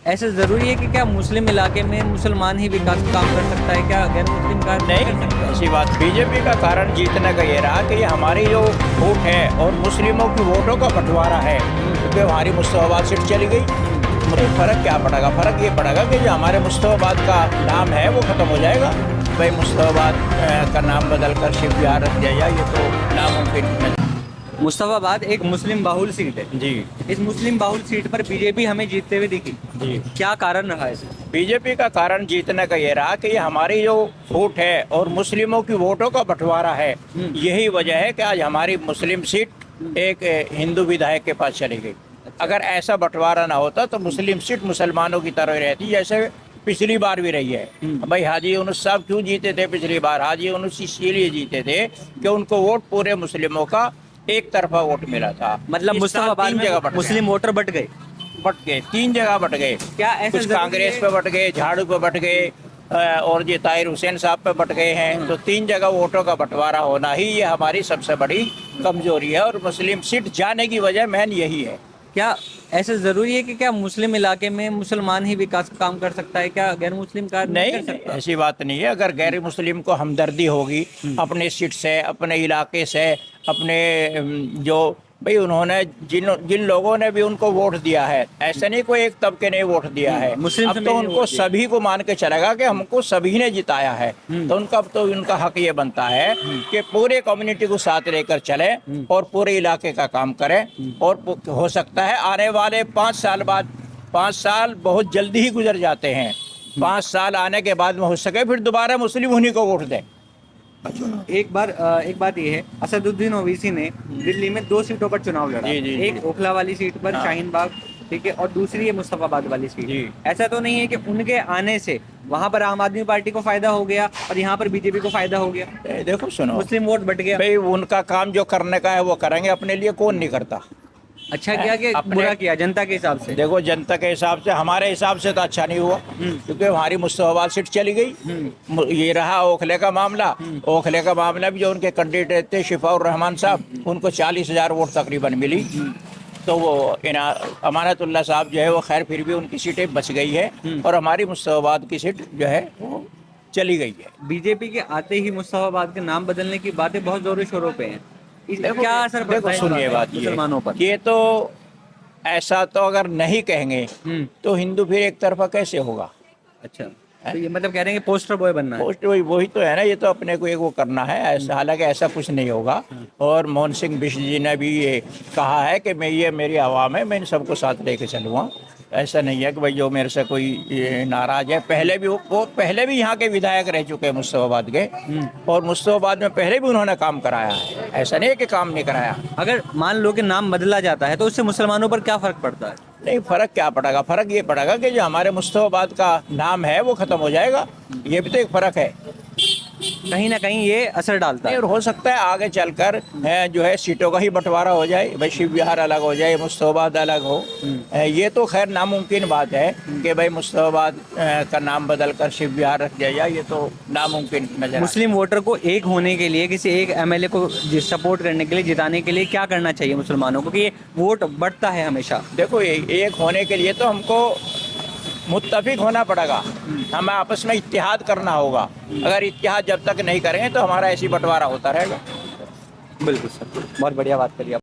ऐसा जरूरी है कि क्या मुस्लिम इलाके में मुसलमान ही विकास का काम कर सकता है, क्या गैर मुस्लिम का नहीं, ऐसी बात। बीजेपी का कारण जीतने का ये रहा कि ये हमारी जो वोट है और मुस्लिमों की वोटों का बंटवारा है, क्योंकि हमारी मुस्तफाबाद सीट चली गई। मुझे फ़र्क क्या पड़ेगा? फ़र्क ये पड़ेगा कि जो हमारे मुस्तफाबाद का नाम है वो ख़त्म हो जाएगा। भाई मुस्तफाबाद का नाम बदल कर शिव विहार रख दिया जाए, ये तो नामुमकिन है। मुस्तफाबाद एक मुस्लिम बाहुल सीट है जी इस मुस्लिम बाहुल सीट पर बीजेपी हमें जीतते हुए दिखी, जी। क्या कारण रहा है इसका? बीजेपी का कारण जीतने का ये रहा कि ये हमारी जो वोट है और मुस्लिमों की वोटों का बंटवारा है, यही वजह है कि आज हमारी मुस्लिम सीट एक हिंदू विधायक के पास चली गई। अगर ऐसा बंटवारा ना होता तो मुस्लिम सीट मुसलमानों की तरह रहती, जैसे पिछली बार भी रही है। भाई हाजी यूनुस साहब क्यों जीते थे पिछली बार? हाजी यूनुस इसीलिए जीते थे कि उनको वोट पूरे मुस्लिमों का एक तरफा वोट मिला था। मतलब इस साल मुस्तफाबाद तीन जगह में मुस्लिम वोटर बट गए। तीन जगह बट गए। क्या ऐसा कुछ जरूरी कांग्रेस है? पे बट गए, झाड़ू पे बट गए, और ये ताहिर हुसैन साहब पे बट गए हैं। तो तीन जगह वोटों का बंटवारा होना ही ये हमारी सबसे बड़ी कमजोरी है, और मुस्लिम सीट जाने की वजह मेन यही है। क्या ऐसा जरूरी है कि क्या मुस्लिम इलाके में मुसलमान ही विकास का काम कर सकता है, क्या गैर मुस्लिम का नहीं कर नहीं, सकता? ऐसी बात नहीं है। अगर गैर मुस्लिम को हमदर्दी होगी अपने सीट से, अपने इलाके से, अपने जो भाई उन्होंने जिन लोगों ने भी उनको वोट दिया है, ऐसा नहीं कोई एक तबके ने वोट दिया है। मुस्लिम अब तो समेत ने उनको वोट दिया। सभी को मान के चलेगा कि हमको सभी ने जिताया है, तो उनका हक ये बनता है कि पूरे कम्युनिटी को साथ लेकर चले और पूरे इलाके का काम करें। और हो सकता है आने वाले 5 साल बाद, 5 साल बहुत जल्दी ही गुजर जाते हैं, 5 साल आने के बाद में हो सके फिर दोबारा मुस्लिम उन्हीं को वोट दें। एक बात ये है, असदुद्दीन ओवैसी ने दिल्ली में 2 सीटों पर चुनाव लड़ा। जी, जी, एक ओखला वाली सीट पर हाँ। शाहीन बाग, ठीक है, और दूसरी है मुस्तफाबाद वाली जी। सीट। ऐसा तो नहीं है कि उनके आने से वहां पर आम आदमी पार्टी को फायदा हो गया और यहाँ पर बीजेपी को फायदा हो गया? देखो सुनो, मुस्लिम वोट बट गया। भाई उनका काम जो करने का है वो करेंगे, अपने लिए कौन नहीं करता। अच्छा किया कि अपने- बुरा किया जनता के हिसाब से? देखो जनता के हिसाब से, हमारे हिसाब से तो अच्छा नहीं हुआ, क्योंकि हमारी मुस्तफाबाद सीट चली गई। ये रहा ओखले का मामला। ओखले का मामला भी जो उनके कैंडिडेट थे शिफाउर रहमान साहब, उनको 40,000 वोट तकरीबन मिली। तो वो अमानतुल्लाह साहब जो है वो खैर फिर भी उनकी सीटें बच गई है, और हमारी मुस्तफाबाद की सीट जो है वो चली गई है। बीजेपी के आते ही मुस्तफाबाद के नाम बदलने की बातें बहुत जोरों शोरों पे हैं। देखो- क्या असर पड़ता देखो है इस सुनिए बात मुसलमानों पर? ये तो ऐसा तो अगर नहीं कहेंगे तो हिंदू फिर एक तरफा कैसे होगा? अच्छा, तो ये मतलब कह रहे हैं कि पोस्टर बॉय बनना है। पोस्ट वही तो है ना, ये तो अपने को एक वो करना है ऐसा। हालांकि ऐसा कुछ नहीं होगा, और मोहन सिंह बिष्ट जी ने भी ये कहा है कि ये मेरी आवाम है, मैं इन सबको साथ लेके चलूँगा। ऐसा नहीं है कि भाई जो मेरे से कोई नाराज है। पहले भी वो पहले भी यहाँ के विधायक रह चुके हैं मुस्तफाबाद के, और मुस्तफाबाद में पहले भी उन्होंने काम कराया है, ऐसा नहीं है कि काम नहीं कराया। अगर मान लो कि नाम बदला जाता है तो उससे मुसलमानों पर क्या फर्क पड़ता है? नहीं, फर्क क्या पड़ेगा? फर्क ये पड़ेगा कि जो हमारे मुस्तफाबाद का नाम है वो खत्म हो जाएगा, ये भी तो एक फर्क है। कहीं ना कहीं ये असर डालता नहीं, है। और हो सकता है आगे चलकर जो है सीटों का ही बंटवारा हो जाए, भाई शिव विहार अलग हो जाए, मुस्तफाबाद अलग हो। ये तो खैर नामुमकिन बात है कि भाई मुस्तफाबाद का नाम बदल कर शिव विहार रख दिया जाए, ये तो नामुमकिन नजर आता है। मुस्लिम वोटर को एक होने के लिए, किसी एक एमएलए को सपोर्ट करने के लिए, जिताने के लिए क्या करना चाहिए मुसलमानों को कि ये वोट बढ़ता है हमेशा? देखो एक होने के लिए तो हमको मुत्तफिक होना पड़ेगा, हमें आपस में इत्तेहाद करना होगा। अगर इत्तेहाद जब तक नहीं करेंगे तो हमारा ऐसी बंटवारा होता रहेगा। बिल्कुल सर, बहुत बढ़िया बात करी आप।